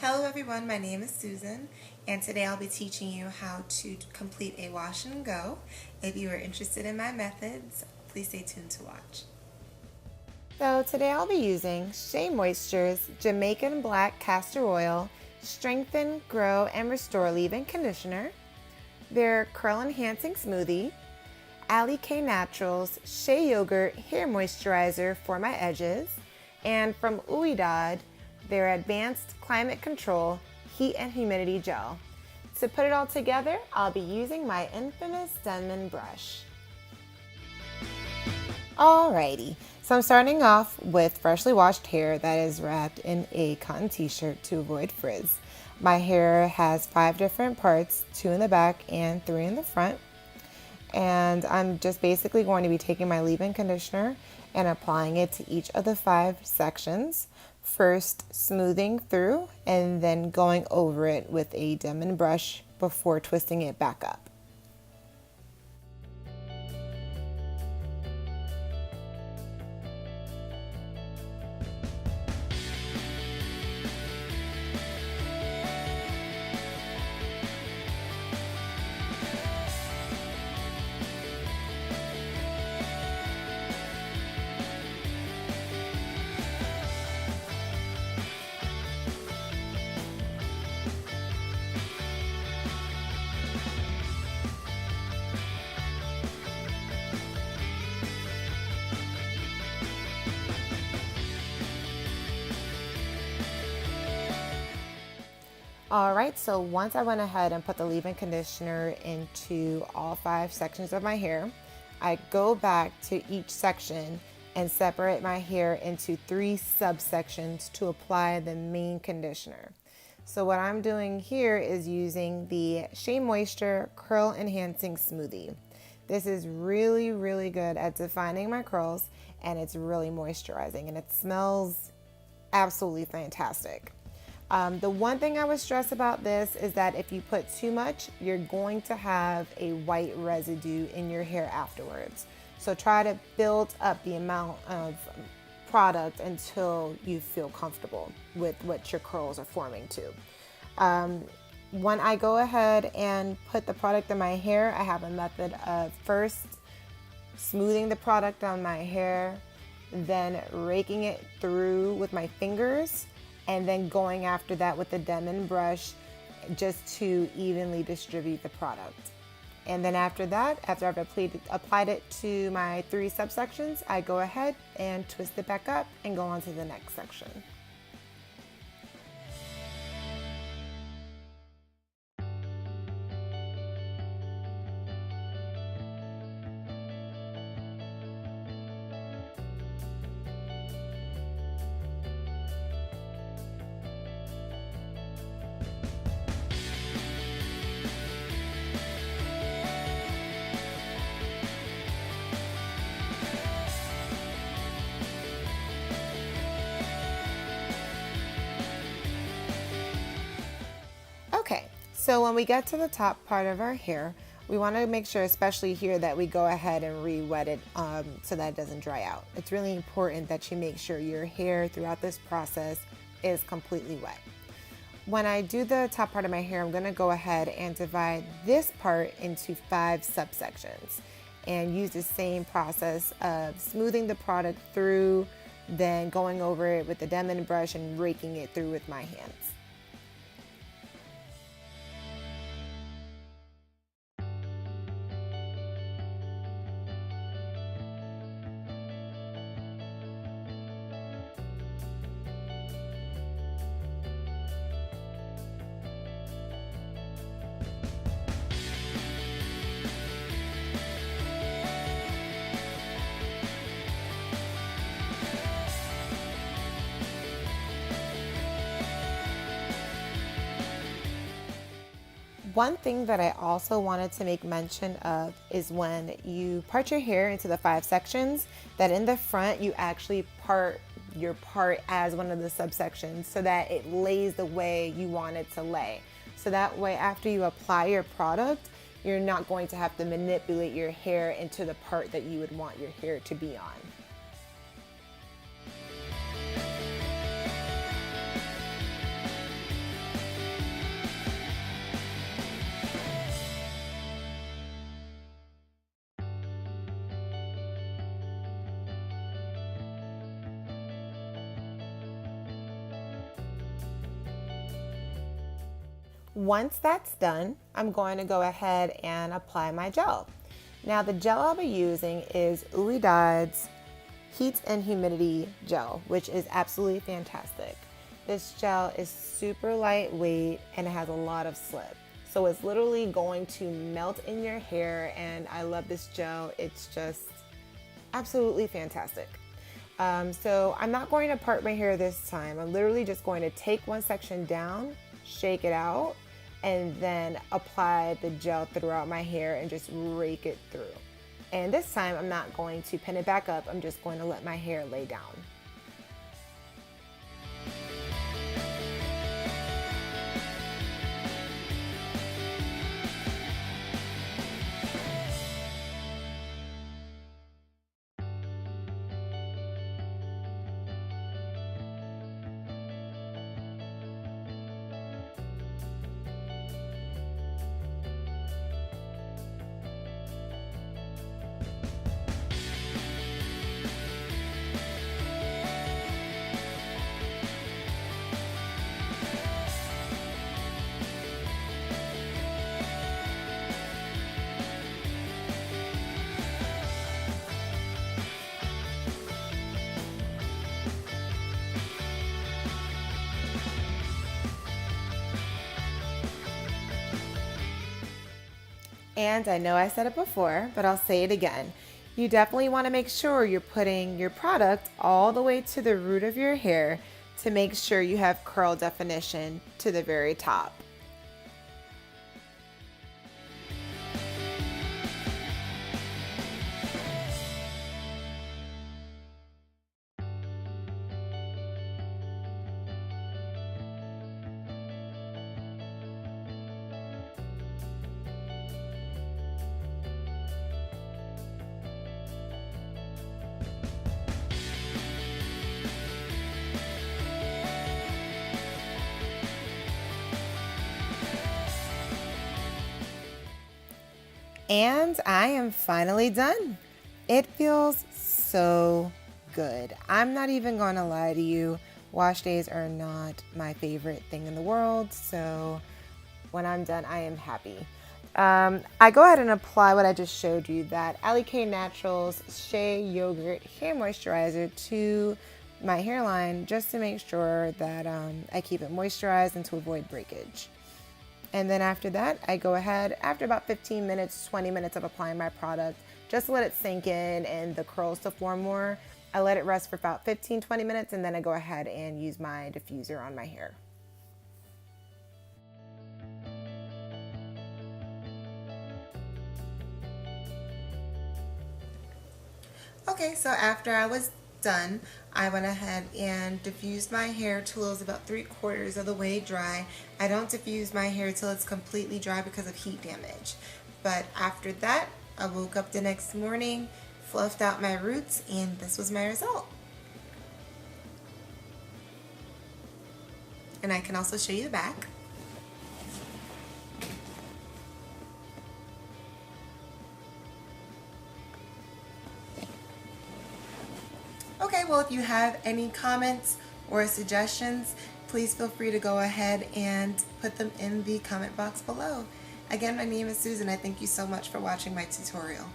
Hello everyone, my name is Susan, and today I'll be teaching you how to complete a wash and go. If you are interested in my methods, please stay tuned to watch. So today I'll be using Shea Moisture's Jamaican Black Castor Oil Strengthen, Grow, and Restore Leave-In Conditioner, their Curl Enhancing Smoothie, Alikay Naturals Shea Yogurt Hair Moisturizer for my edges, and from Ouidad, their Advanced Climate Control Heat and Humidity Gel. To put it all together, I'll be using my infamous Denman brush. Alrighty, so I'm starting off with freshly washed hair that is wrapped in a cotton t-shirt to avoid frizz. My hair has 5 different parts, 2 in the back and 3 in the front. And I'm just basically going to be taking my leave-in conditioner and applying it to each of the 5 sections. First smoothing through and then going over it with a Denman brush before twisting it back up. Alright, so once I went ahead and put the leave-in conditioner into all 5 sections of my hair, I go back to each section and separate my hair into 3 subsections to apply the main conditioner. So what I'm doing here is using the Shea Moisture Curl Enhancing Smoothie. This is really good at defining my curls, and it's really moisturizing, and it smells absolutely fantastic. The one thing I would stress about this is that if you put too much, you're going to have a white residue in your hair afterwards. So try to build up the amount of product until you feel comfortable with what your curls are forming to. When I go ahead and put the product in my hair, I have a method of first smoothing the product on my hair, then raking it through with my fingers, and then going after that with the Denman brush just to evenly distribute the product. And then after that, after I've applied it to my 3 subsections, I go ahead and twist it back up and go on to the next section. Okay, so when we get to the top part of our hair, we want to make sure, especially here, that we go ahead and re-wet it so that it doesn't dry out. It's really important that you make sure your hair throughout this process is completely wet. When I do the top part of my hair, I'm going to go ahead and divide this part into 5 subsections and use the same process of smoothing the product through, then going over it with the Denman brush and raking it through with my hands. One thing that I also wanted to make mention of is when you part your hair into the 5 sections, that in the front you actually part your part as one of the subsections so that it lays the way you want it to lay. So that way after you apply your product, you're not going to have to manipulate your hair into the part that you would want your hair to be on. Once that's done, I'm going to go ahead and apply my gel. Now the gel I'll be using is Ouidad's Heat and Humidity Gel, which is absolutely fantastic. This gel is super lightweight and it has a lot of slip. So it's literally going to melt in your hair, and I love this gel. It's just absolutely fantastic. So I'm not going to part my hair this time. I'm literally just going to take one section down, shake it out, and then apply the gel throughout my hair and just rake it through. And this time I'm not going to pin it back up. I'm just going to let my hair lay down. And I know I said it before, but I'll say it again. You definitely want to make sure you're putting your product all the way to the root of your hair to make sure you have curl definition to the very top. And I am finally done. It feels so good. I'm not even going to lie to you. Wash days are not my favorite thing in the world. So when I'm done, I am happy. I go ahead and apply what I just showed you, that Alikay Naturals Shea Yogurt Hair Moisturizer to my hairline, just to make sure that I keep it moisturized and to avoid breakage. And then after that, I go ahead, after about 15 minutes, 20 minutes of applying my product, just to let it sink in and the curls to form more, I let it rest for about 15, 20 minutes, and then I go ahead and use my diffuser on my hair. Okay, so after I was done, I went ahead and diffused my hair till it was about 3/4 of the way dry. I don't diffuse my hair till it's completely dry because of heat damage. But after that, I woke up the next morning, fluffed out my roots, and this was my result. And I can also show you the back. Okay, well, if you have any comments or suggestions, please feel free to go ahead and put them in the comment box below. Again, my name is Susan. I thank you so much for watching my tutorial.